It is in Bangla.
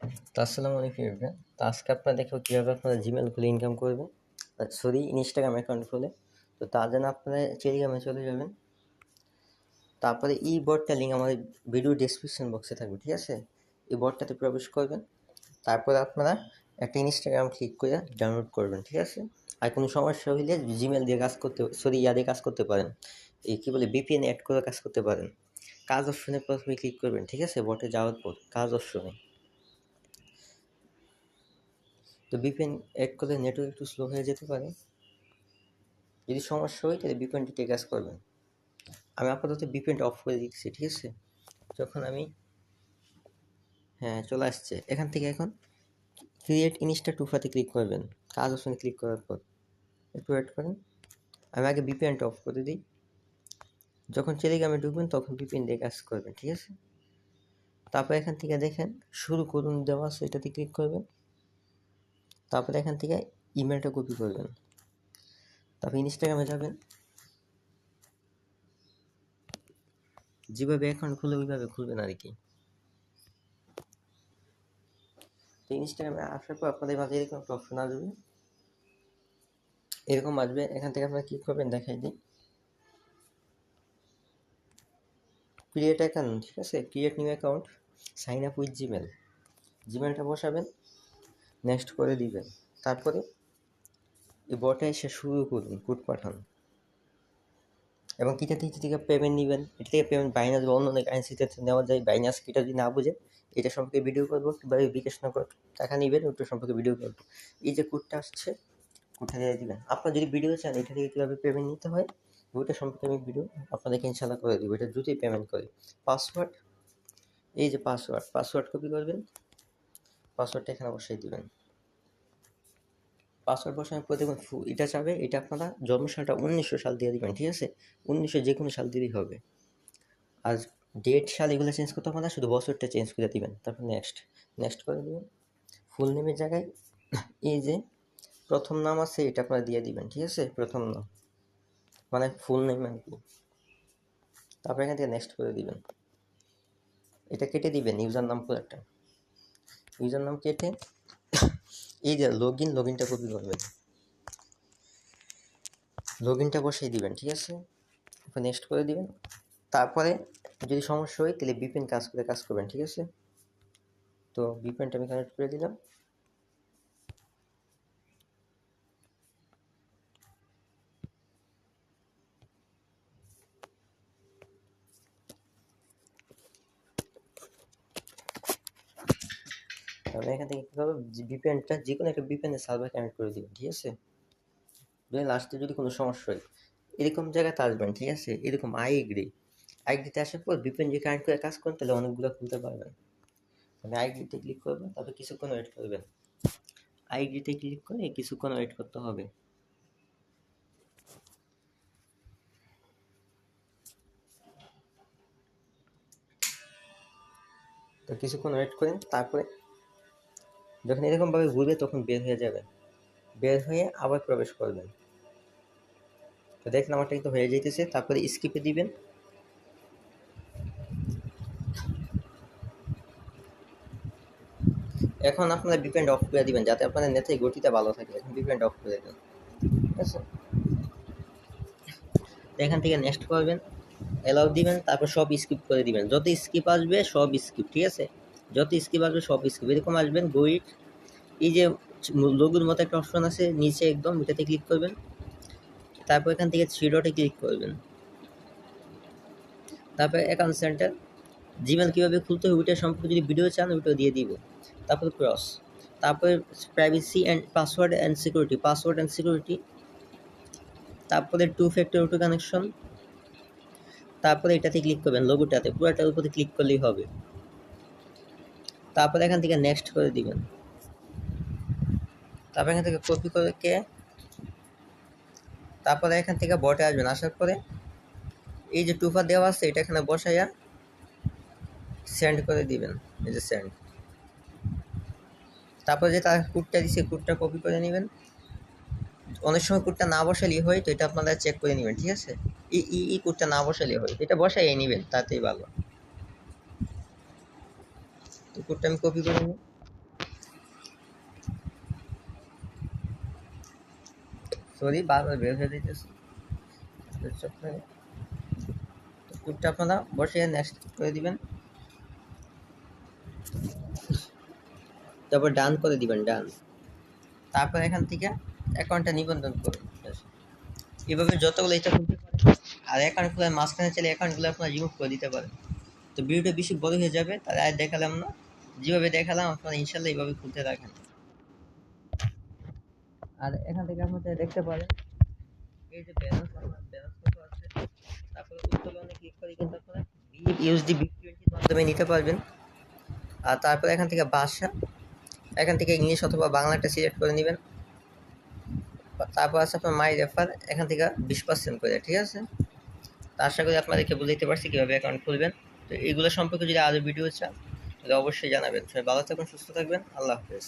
তো আসসালামু আলাইকুম এভরিওয়ান। তো আজকে আপনারা দেখব কীভাবে আপনারা জিমেল খুলে ইনকাম করবেন, সরি ইনস্টাগ্রাম অ্যাকাউন্ট খুলে। তো তার জন্য আপনারা টেলিগ্রামে চলে যাবেন। তারপরে এই বটটা লিঙ্ক আমাদের ভিডিও ডেসক্রিপশন বক্সে থাকবে, ঠিক আছে? এই বটটাতে প্রবেশ করবেন। তারপরে আপনারা একটা ইনস্টাগ্রাম ক্লিক করে ডাউনলোড করবেন, ঠিক আছে? আর কোনো সমস্যা হইলে জিমেল দিয়ে কাজ করতে, সরি দিয়ে কাজ করতে পারেন। এই কী বলে ভিপিএন অ্যাড করে কাজ করতে পারেন। কাজ অপশনে প্রথমে ক্লিক করবেন, ঠিক আছে? বটে যাওয়ার পর কাজ অপশনে। তো ভিপিএন অ্যাড করলে নেটওয়ার্ক একটু স্লো হয়ে যেতে পারে। যদি সমস্যা হয় তাহলে ভিপিএনটি কাজ করবেন। আমি আপাতত ভিপিএনটা অফ করে দিচ্ছি, ঠিক আছে? যখন আমি চলে আসছে এখান থেকে এখন ক্রিয়েট ইনস্টা টুফাতে ক্লিক করবেন। কাজ অপশনে ক্লিক করার পর একটু ওয়েট করেন। আমি আগে ভিপিএনটা অফ করে দিই। যখন টেলিগ্রামে ঢুকবেন তখন ভিপিএন দিয়ে কাজ করবেন, ঠিক আছে? তারপর এখান থেকে দেখেন শুরু করুন দেওয়া আছে, এটাতে ক্লিক করবেন। তারপরে এখান থেকে ইমেলটা কপি করবেন। তারপর ইনস্টাগ্রামে যাবেন। যেভাবে অ্যাকাউন্ট খুলে ওইভাবে খুলবেন আর কি। তো ইনস্টাগ্রামে আসার পর আপনাদের মাঝে এরকম একটা অপশন আসবে, এরকম আসবে। এখান থেকে আপনারা ক্লিক করবেন, দেখাই দিই ক্রিয়েট অ্যাকাউন্ট, ঠিক আছে? Create new account, sign up with Gmail. জিমেলটা বসাবেন, নেক্সট করে দিবেন। তারপরে এই বটে এসে শুরু করুন, কোড পাঠান। এবং কিটা থেকে পেমেন্ট নেবেন, এটা থেকে পেমেন্ট বাইনাস বা অন্য অনেক কারেন্সিতে নেওয়া যায়। বাইনাস কিটা যদি না বুঝেন এটা সম্পর্কে ভিডিও করবো, কীভাবে বিকাশ নগদ টাকা নেবেন ওটা সম্পর্কে ভিডিও করবো। এই যে কোডটা আসছে, কোডটা দিয়ে দিবেন। আপনার যদি ভিডিও চান এটা থেকে কীভাবে পেমেন্ট নিতে হয় ওইটা সম্পর্কে আমি ভিডিও আপনাদেরকে ইনশাল্লাহ করে দিব। এটা দ্রুতই পেমেন্ট করে। পাসওয়ার্ড, এই যে পাসওয়ার্ড কপি করবেন, পাসওয়ার্ডটা এখানে বসাই দিবেন। পাসওয়ার্ড বসানোর পর দেখুন এটা চাবে, এটা আপনারা জন্মসালটা 1900 সাল দিয়ে দিবেন, ঠিক আছে? 1900 যে কোনো সাল দিলেই হবে। আর ডেট সাল এগুলো চেঞ্জ করতে হবে না, শুধু বছরটা চেঞ্জ করে দিবেন। তারপর নেক্সট করে দিবেন। ফুল নেমের জায়গায় এই যে প্রথম নাম আছে এটা আপনারা দিয়ে দিবেন, ঠিক আছে? প্রথম নাম মানে ফুল নেম আর কি। তারপর এখান থেকে নেক্সট করে দিবেন। এটা কেটে দিবেন, ইউজার নাম করে একটা ইউজার নাম কেটে এই যে লগইনটা কপি করবেন, লগইনটা বসিয়ে দিবেন, ঠিক আছে? তারপর নেক্সট করে দিবেন। তারপরে যদি সমস্যা হয় তাহলে ভিপিএন কাজ করবেন, ঠিক আছে? তো ভিপিএনটা আমি কানেক্ট করে দিলাম। তাহলে এখান থেকে কী করবো, ভিপিএনটা যে কোনো একটা ভিপিএনের সার্ভার কানেক্ট করে দিবেন, ঠিক আছে? লাস্টে যদি কোনো সমস্যা হয় এরকম জায়গাতে আসবেন, ঠিক আছে? এরকম আইএগ্রিতে আসার পর ভিপিএন যে কানেক্ট করে কাজ করেন তাহলে অনেকগুলো খুলতে পারবেন। মানে আইএগ্রিতে ক্লিক করবেন, তারপর কিছুক্ষণ ওয়েট করবেন। আইএগ্রিতে ক্লিক করে কিছুক্ষণ ওয়েট করতে হবে। তো কিছুক্ষণ ওয়েট করেন, তারপরে যখন এরকমভাবে ঘুরবে তখন বের হয়ে যাবেন। বের হয়ে আবার প্রবেশ করবেন। তো দেখেন আমারটা কিন্তু হয়ে যাইতেছে। তারপরে স্কিপে দিবেন। এখন আপনারা ভিপিএন অফ করে দিবেন যাতে আপনাদের নেটের গতিটা ভালো থাকে। এখন ভিপিএন অফ করে দেবেন, ঠিক আছে? এখান থেকে নেক্সট করবেন, অ্যালাউ দিবেন, তারপর সব স্কিপ করে দিবেন। যত স্কিপ আসবে সব স্কিপ, ঠিক আছে? যত স্কিপ আসবে সব স্কিপ। এরকম আসবেন গোইট, এই যে লোগোর মতো একটা অপশন আছে নিচে একদম, এটাতে ক্লিক করবেন। তারপর এখান থেকে থ্রি ডটে ক্লিক করবেন। তারপর অ্যাকাউন্ট সেন্টার, জিমেল কীভাবে খুলতে হবে ওইটা সম্পর্কে যদি ভিডিও চান ওইটাও দিয়ে দিব। তারপর ক্রস, তারপরে privacy and password and security, তারপরে টু ফ্যাক্টর অটো কানেকশন। তারপরে এটাতে ক্লিক করবেন, লোগোটাতে পুরোটার উপরে ক্লিক করলেই হবে। তারপরে এখান থেকে নেক্সট করে দিবেন। তারপর এখান থেকে কপি করে তারপরে এখান থেকে বটে আসবেন। আসার পরে এই যে টুফা দেওয়া আছে এটা এখানে বসাইয়া সেন্ড করে দিবেন, এই যে সেন্ড। তারপরে যে তার কোডটা দিচ্ছে কোডটা কপি করে নেবেন। অনেক সময় কোডটা না বসালেই হয়, তো এটা আপনারা চেক করে নেবেন, ঠিক আছে? এই কোডটা না বসালেই হয়, এটা বসাইয়ে নেবেন, তাতেই ভালো। তো কোডটা আমি কপি করে নিই। সরি বারবার বের হয়ে দিতেছে। কোডটা আপনারা বসিয়ে নেক্সট করে দিবেন, তারপর ডান করে দিবেন, ডান। তারপর এখান থেকে অ্যাকাউন্টটা নিবন্ধন করুন। এভাবে যতগুলো ইচ্ছা খুলতে পারেন। আর অ্যাকাউন্ট খোলার মাঝখানে চাইলে অ্যাকাউন্টগুলো আপনারা রিমুভ করে দিতে পারেন। তো ভিডিওটা বেশি বড় হয়ে যাবে, তাই আর দেখালাম না। যেভাবে দেখালাম আপনারা ইনশাল্লাহ এইভাবে খুলতে রাখেন। আর এখান থেকে আপনারা দেখতে পারেন এই যে ব্যালেন্স, আপনার ব্যালেন্স কত আছে। তারপরে উত্তোলনে ক্লিক করে কিন্তু আপনারা ইউএসডি বিট20 মাধ্যমে নিতে পারবেন। আর তারপরে এখান থেকে ভাষা, এখান থেকে ইংলিশ অথবা বাংলাটা সিলেক্ট করে নেবেন। তারপর আছে আপনার মাই রেফার, এখান থেকে 20% করে, ঠিক আছে। তো আশা করি আপনাদেরকে বুঝাইতে পারছি কীভাবে অ্যাকাউন্ট খুলবেন। তো এগুলো সম্পর্কে যদি আরও ভিডিও চান তাহলে অবশ্যই জানাবেন। সবাই ভালো থাকবেন, সুস্থ থাকবেন, আল্লাহ হাফেজ।